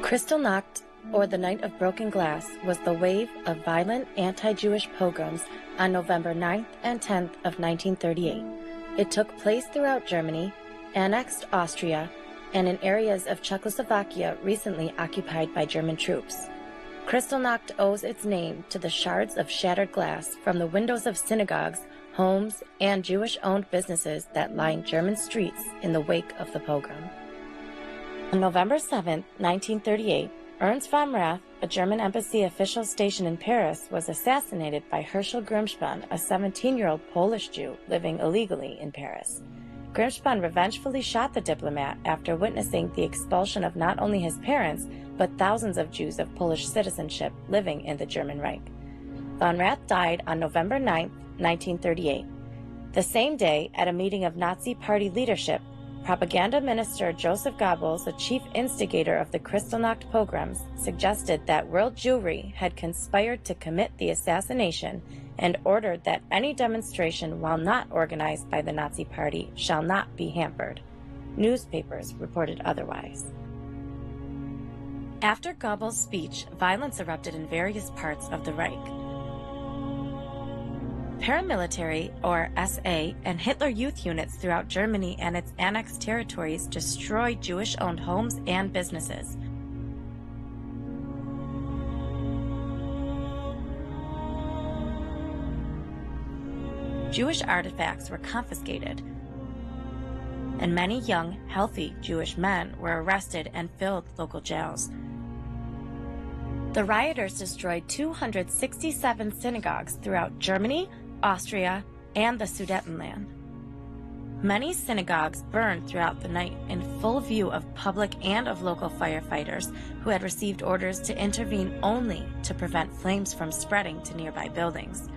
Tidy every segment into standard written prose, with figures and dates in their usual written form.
Kristallnacht, or the Night of Broken Glass, was the wave of violent anti-Jewish pogroms on November 9th and 10th of 1938. It took place throughout Germany, annexed Austria, and in areas of Czechoslovakia recently occupied by German troops. Kristallnacht owes its name to the shards of shattered glass from the windows of synagogues, homes, and Jewish-owned businesses that lined German streets in the wake of the pogrom. On November 7, 1938, Ernst von Rath, a German embassy official stationed in Paris, was assassinated by Herschel Grimspan, a 17-year-old Polish Jew living illegally in Paris. Grimspan revengefully shot the diplomat after witnessing the expulsion of not only his parents, but thousands of Jews of Polish citizenship living in the German Reich. Von Rath died on November 9, 1938. The same day, at a meeting of Nazi Party leadership, Propaganda Minister Joseph Goebbels, the chief instigator of the Kristallnacht pogroms, suggested that world Jewry had conspired to commit the assassination and ordered that any demonstration, while not organized by the Nazi Party, shall not be hampered. Newspapers reported otherwise. After Goebbels' speech, violence erupted in various parts of the Reich. Paramilitary, or SA, and Hitler Youth units throughout Germany and its annexed territories destroyed Jewish-owned homes and businesses. Jewish artifacts were confiscated, and many young, healthy Jewish men were arrested and filled local jails. The rioters destroyed 267 synagogues throughout Germany, Austria, and the Sudetenland. Many synagogues burned throughout the night in full view of public and of local firefighters who had received orders to intervene only to prevent flames from spreading to nearby buildings.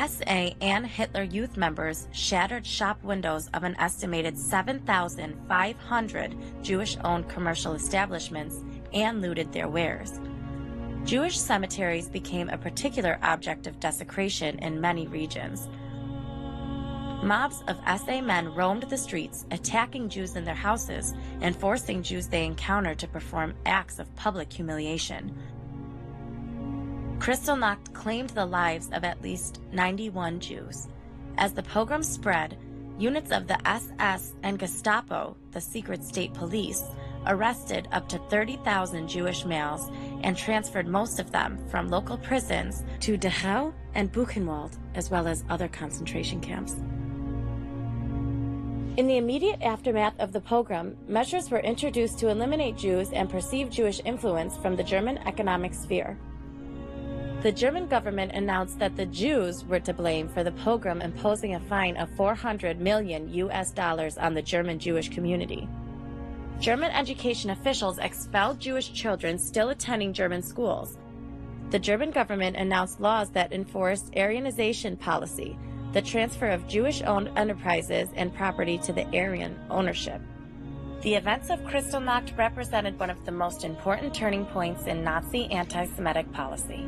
SA and Hitler Youth members shattered shop windows of an estimated 7,500 Jewish-owned commercial establishments and looted their wares. Jewish cemeteries became a particular object of desecration in many regions. Mobs of SA men roamed the streets, attacking Jews in their houses and forcing Jews they encountered to perform acts of public humiliation. Kristallnacht claimed the lives of at least 91 Jews. As the pogrom spread, units of the SS and Gestapo, the secret state police, arrested up to 30,000 Jewish males and transferred most of them from local prisons to Dachau and Buchenwald, as well as other concentration camps. In the immediate aftermath of the pogrom, measures were introduced to eliminate Jews and perceived Jewish influence from the German economic sphere. The German government announced that the Jews were to blame for the pogrom, imposing a fine of $400 million on the German Jewish community. German education officials expelled Jewish children still attending German schools. The German government announced laws that enforced Aryanization policy, the transfer of Jewish-owned enterprises and property to the Aryan ownership. The events of Kristallnacht represented one of the most important turning points in Nazi anti-Semitic policy.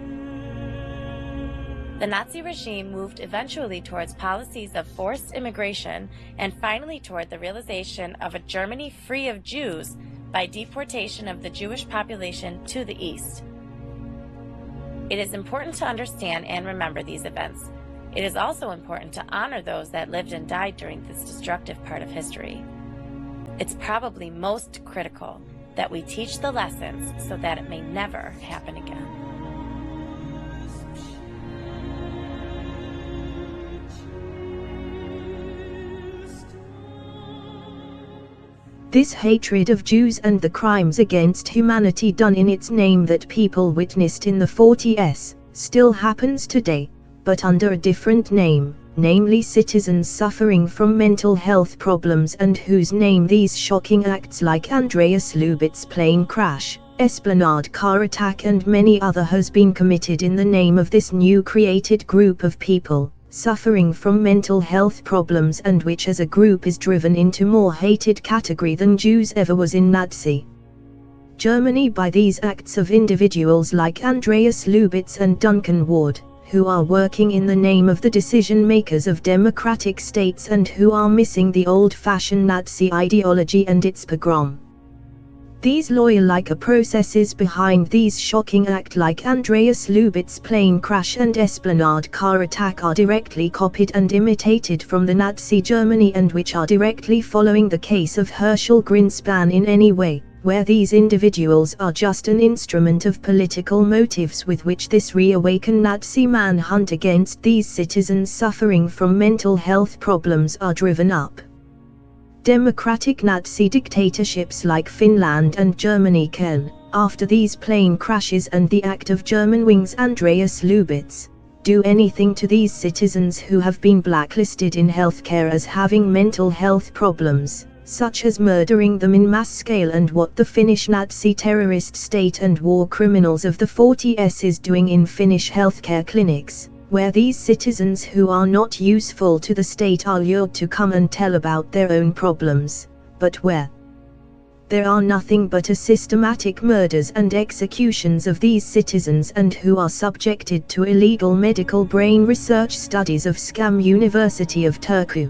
The Nazi regime moved eventually towards policies of forced immigration and finally toward the realization of a Germany free of Jews by deportation of the Jewish population to the East. It is important to understand and remember these events. It is also important to honor those that lived and died during this destructive part of history. It's probably most critical that we teach the lessons so that it may never happen again. This hatred of Jews and the crimes against humanity done in its name that people witnessed in the 40s still happens today, but under a different name, namely citizens suffering from mental health problems and whose name these shocking acts like Andreas Lubitz's plane crash, Esplanade car attack and many other has been committed in the name of this new created group of people, suffering from mental health problems and which as a group is driven into more hated category than Jews ever was in Nazi Germany by these acts of individuals like Andreas Lubitz and Duncan Ward, who are working in the name of the decision-makers of democratic states and who are missing the old-fashioned Nazi ideology and its pogrom. These lawyer-like processes behind these shocking acts like Andreas Lubitz plane crash and Esplanade car attack are directly copied and imitated from the Nazi Germany and which are directly following the case of Herschel Greenspan in any way, where these individuals are just an instrument of political motives with which this reawakened Nazi manhunt against these citizens suffering from mental health problems are driven up. Democratic Nazi dictatorships like Finland and Germany can, after these plane crashes and the act of Germanwings Andreas Lubitz, do anything to these citizens who have been blacklisted in healthcare as having mental health problems, such as murdering them in mass scale, and what the Finnish Nazi terrorist state and war criminals of the 40s is doing in Finnish healthcare clinics, where these citizens who are not useful to the state are lured to come and tell about their own problems, but where there are nothing but systematic murders and executions of these citizens and who are subjected to illegal medical brain research studies of Scam University of Turku.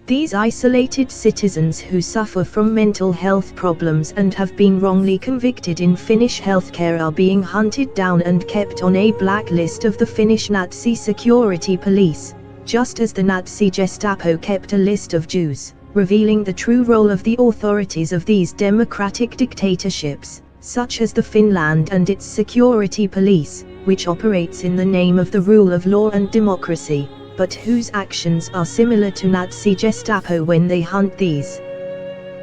These isolated citizens who suffer from mental health problems and have been wrongly convicted in Finnish healthcare are being hunted down and kept on a blacklist of the Finnish Nazi security police, just as the Nazi Gestapo kept a list of Jews, revealing the true role of the authorities of these democratic dictatorships, such as the Finland and its security police, which operates in the name of the rule of law and democracy, but whose actions are similar to Nazi Gestapo when they hunt these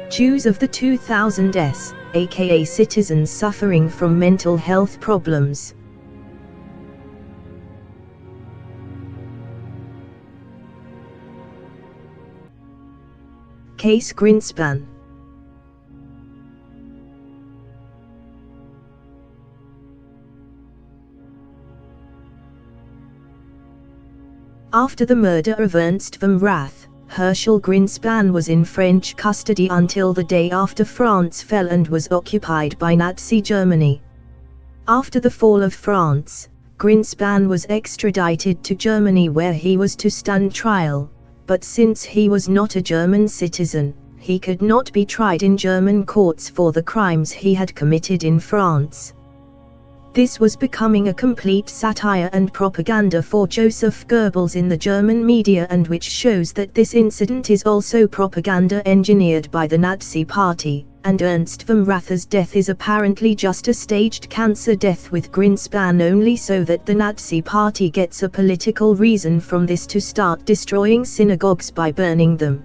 Jews of the 2000s, aka citizens suffering from mental health problems. Case Greenspan. After the murder of Ernst von Rath, Herschel Greenspan was in French custody until the day after France fell and was occupied by Nazi Germany. After the fall of France, Greenspan was extradited to Germany where he was to stand trial, but since he was not a German citizen, he could not be tried in German courts for the crimes he had committed in France. This was becoming a complete satire and propaganda for Joseph Goebbels in the German media, and which shows that this incident is also propaganda engineered by the Nazi Party, and Ernst von Rath's death is apparently just a staged cancer death with Greenspan only so that the Nazi Party gets a political reason from this to start destroying synagogues by burning them.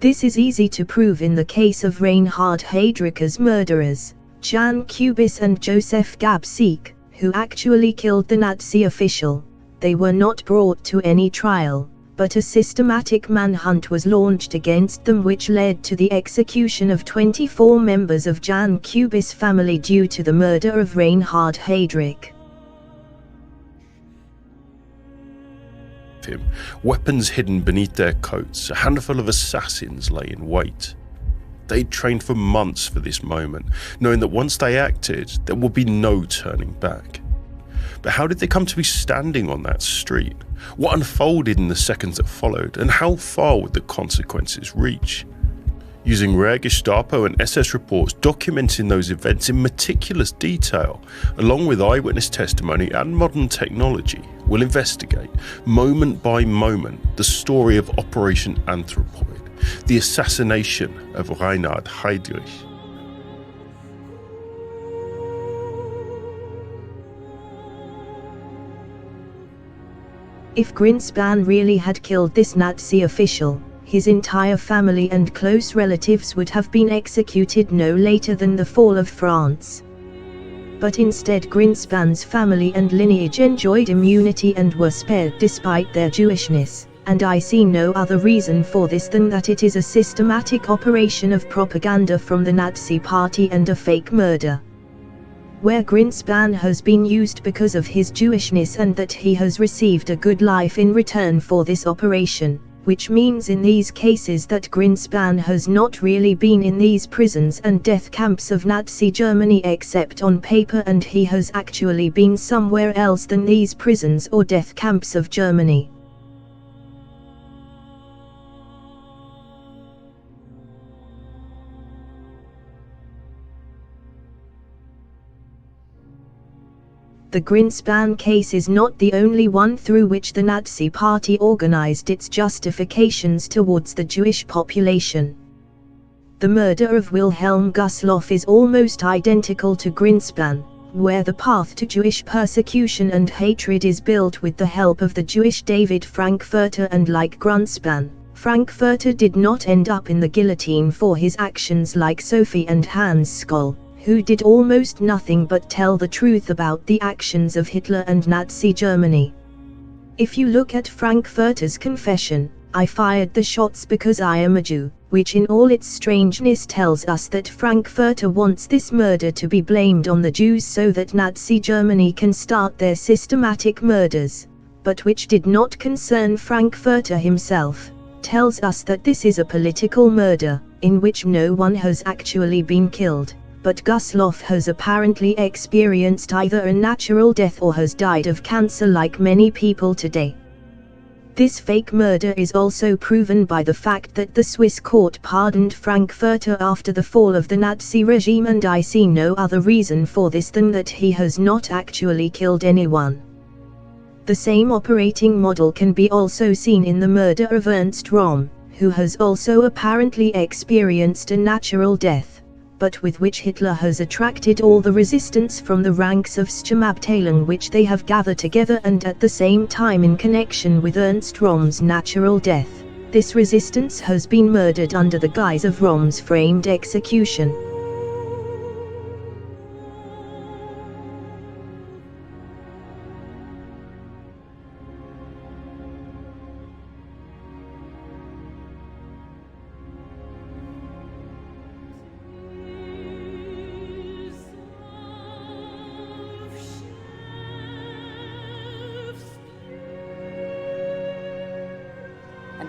This is easy to prove in the case of Reinhard Heydrich's murderers, Jan Kubis and Joseph Gabseek, who actually killed the Nazi official. They were not brought to any trial, but a systematic manhunt was launched against them which led to the execution of 24 members of Jan Kubis' family due to the murder of Reinhard Heydrich. Weapons hidden beneath their coats, a handful of assassins lay in wait. They'd trained for months for this moment, knowing that once they acted, there would be no turning back. But how did they come to be standing on that street? What unfolded in the seconds that followed, and how far would the consequences reach? Using rare Gestapo and SS reports documenting those events in meticulous detail, along with eyewitness testimony and modern technology, we'll investigate, moment by moment, the story of Operation Anthropoid, the assassination of Reinhard Heydrich. If Greenspan really had killed this Nazi official, his entire family and close relatives would have been executed no later than the fall of France. But instead Greenspan's family and lineage enjoyed immunity and were spared despite their Jewishness, and I see no other reason for this than that it is a systematic operation of propaganda from the Nazi Party and a fake murder. where Greenspan has been used because of his Jewishness and that he has received a good life in return for this operation, which means in these cases that Greenspan has not really been in these prisons and death camps of Nazi Germany except on paper, and he has actually been somewhere else than these prisons or death camps of Germany. The Greenspan case is not the only one through which the Nazi Party organized its justifications towards the Jewish population. The murder of Wilhelm Gustloff is almost identical to Greenspan, where the path to Jewish persecution and hatred is built with the help of the Jewish David Frankfurter, and like Greenspan, Frankfurter did not end up in the guillotine for his actions like Sophie and Hans Scholl, who did almost nothing but tell the truth about the actions of Hitler and Nazi Germany. If you look at Frankfurter's confession, "I fired the shots because I am a Jew," which in all its strangeness tells us that Frankfurter wants this murder to be blamed on the Jews so that Nazi Germany can start their systematic murders, but which did not concern Frankfurter himself, tells us that this is a political murder, in which no one has actually been killed, but Gustloff has apparently experienced either a natural death or has died of cancer like many people today. This fake murder is also proven by the fact that the Swiss court pardoned Frankfurter after the fall of the Nazi regime, and I see no other reason for this than that he has not actually killed anyone. The same operating model can be also seen in the murder of Ernst Röhm, who has also apparently experienced a natural death, but with which Hitler has attracted all the resistance from the ranks of Sturmabteilung which they have gathered together, and at the same time in connection with Ernst Röhm's natural death, this resistance has been murdered under the guise of Röhm's framed execution.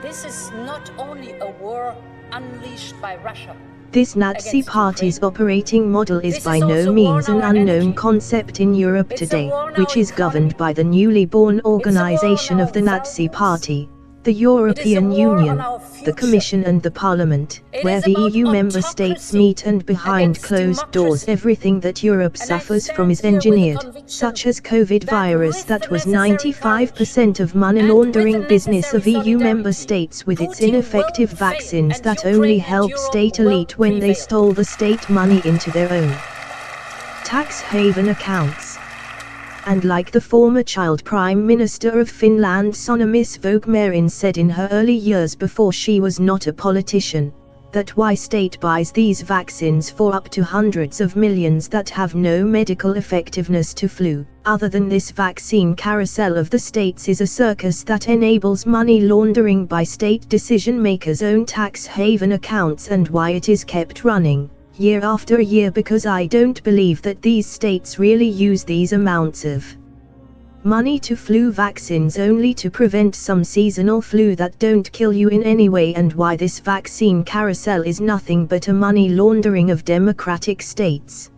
This is not only a war unleashed by Russia. This Nazi Party's operating model is by no means an unknown concept in Europe today, which is governed by the newly born organization of the Nazi Party, the European Union, the Commission and the Parliament, where the EU member states meet, and behind closed doors everything that Europe suffers from is engineered, such as COVID virus that was 95% of money laundering business of EU member states with its ineffective vaccines that only help state elite when they stole the state money into their own tax haven accounts. And like the former child Prime Minister of Finland Sanna Marin said in her early years before she was not a politician, that why state buys these vaccines for up to hundreds of millions that have no medical effectiveness to flu, other than this vaccine carousel of the states is a circus that enables money laundering by state decision makers' own tax haven accounts, and why it is kept running year after year, because I don't believe that these states really use these amounts of money to flu vaccines only to prevent some seasonal flu that don't kill you in any way, and why this vaccine carousel is nothing but a money laundering of democratic states.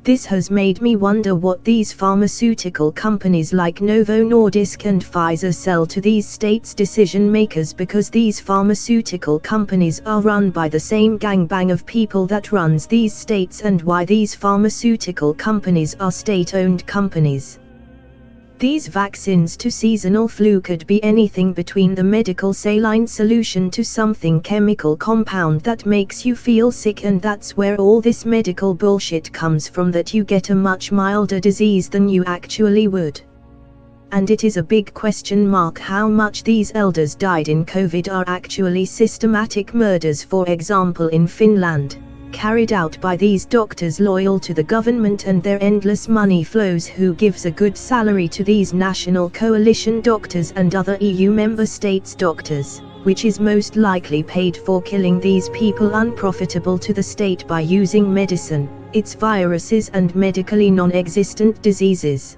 This has made me wonder what these pharmaceutical companies like Novo Nordisk and Pfizer sell to these states' decision makers, because these pharmaceutical companies are run by the same gangbang of people that runs these states, and why these pharmaceutical companies are state-owned companies. These vaccines to seasonal flu could be anything between the medical saline solution to something chemical compound that makes you feel sick, and that's where all this medical bullshit comes from, that you get a much milder disease than you actually would. And it is a big question mark how much these elders died in COVID are actually systematic murders, for example in Finland, carried out by these doctors loyal to the government and their endless money flows, who gives a good salary to these national coalition doctors and other EU member states doctors, which is most likely paid for killing these people unprofitable to the state by using medicine, its viruses and medically non-existent diseases.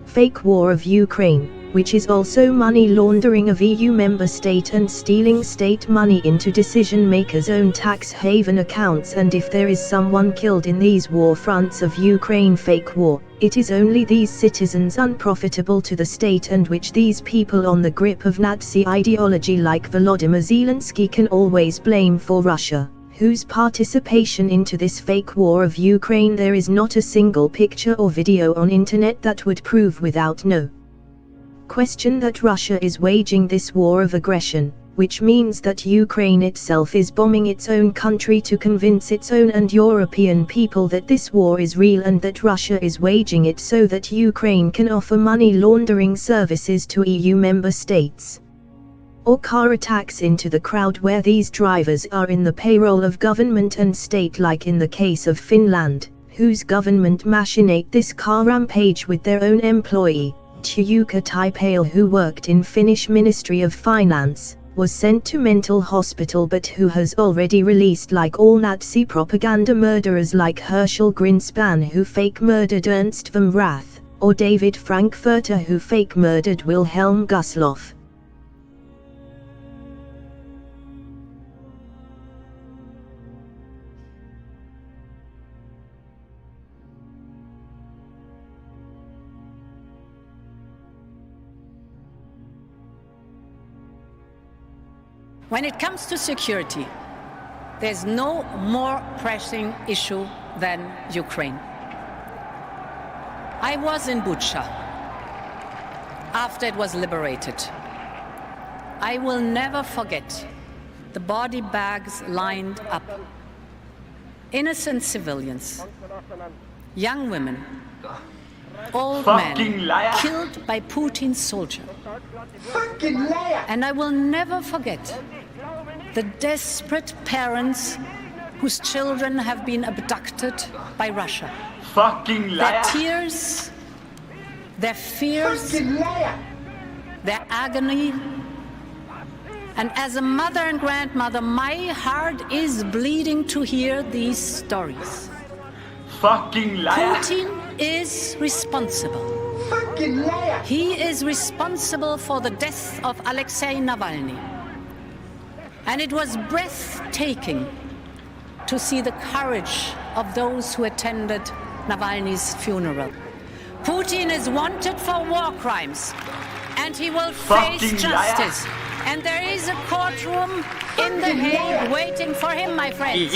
Fake war of Ukraine, which is also money laundering of EU member state and stealing state money into decision makers' own tax haven accounts. And if there is someone killed in these war fronts of Ukraine fake war, it is only these citizens unprofitable to the state and which these people on the grip of Nazi ideology like Volodymyr Zelensky can always blame for Russia, whose participation into this fake war of Ukraine there is not a single picture or video on internet that would prove without no question that Russia is waging this war of aggression, which means that Ukraine itself is bombing its own country to convince its own and European people that this war is real and that Russia is waging it so that Ukraine can offer money laundering services to EU member states. Or car attacks into the crowd where these drivers are in the payroll of government and state, like in the case of Finland, whose government machinate this car rampage with their own employee, Jukka Taipale, who worked in Finnish Ministry of Finance, was sent to mental hospital but who has already released, like all Nazi propaganda murderers like Herschel Greenspan who fake murdered Ernst von Rath, or David Frankfurter who fake murdered Wilhelm Gustloff. When it comes to security, there's no more pressing issue than Ukraine. I was in Bucha after it was liberated. I will never forget the body bags lined up. Innocent civilians, young women, old men killed by Putin's soldier. And I will never forget the desperate parents whose children have been abducted by Russia. Their tears, their fears, their agony. And as a mother and grandmother, my heart is bleeding to hear these stories. Putin is responsible. He is responsible for the death of Alexei Navalny. And it was breathtaking to see the courage of those who attended Navalny's funeral. Putin is wanted for war crimes, and he will face justice. And there is a courtroom in The Hague waiting for him, my friends.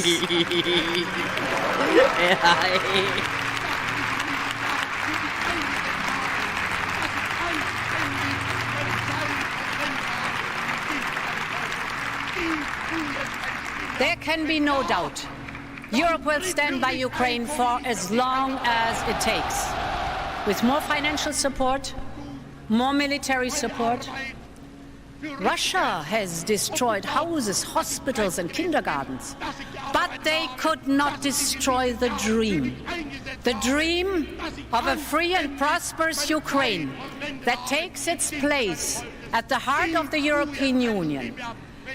There can be no doubt. Europe will stand by Ukraine for as long as it takes. With more financial support, more military support. Russia has destroyed houses, hospitals and kindergartens. But they could not destroy the dream. The dream of a free and prosperous Ukraine that takes its place at the heart of the European Union.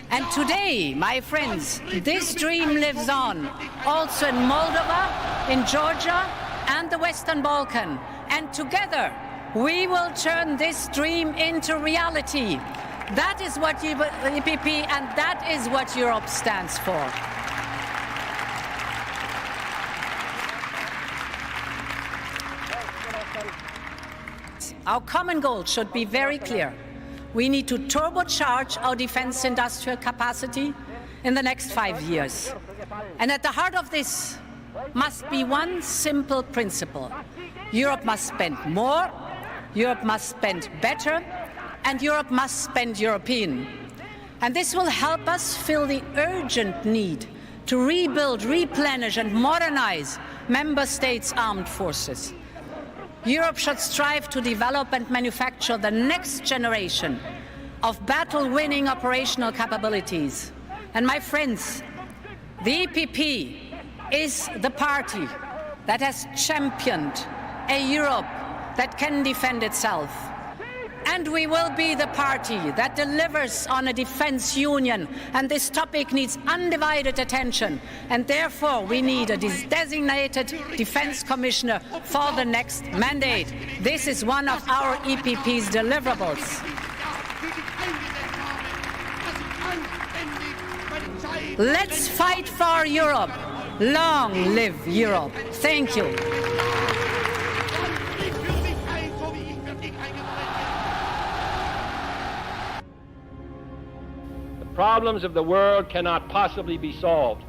And today, my friends, this dream lives on, also in Moldova, in Georgia, and the Western Balkan. And together, we will turn this dream into reality. That is what EPP and that is what Europe stands for. Our common goal should be very clear. We need to turbocharge our defense industrial capacity in the next 5 years. And at the heart of this must be one simple principle. Europe must spend more, Europe must spend better, and Europe must spend European. And this will help us fill the urgent need to rebuild, replenish, and modernize member states' armed forces. Europe should strive to develop and manufacture the next generation of battle-winning operational capabilities. And my friends, the EPP is the party that has championed a Europe that can defend itself. And we will be the party that delivers on a defense union. And this topic needs undivided attention. And therefore, we need a designated defense commissioner for the next mandate. This is one of our EPP's deliverables. Let's fight for Europe. Long live Europe. Thank you. The problems of the world cannot possibly be solved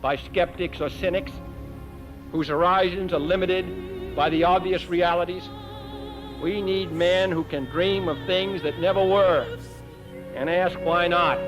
by skeptics or cynics whose horizons are limited by the obvious realities. We need men who can dream of things that never were and ask why not.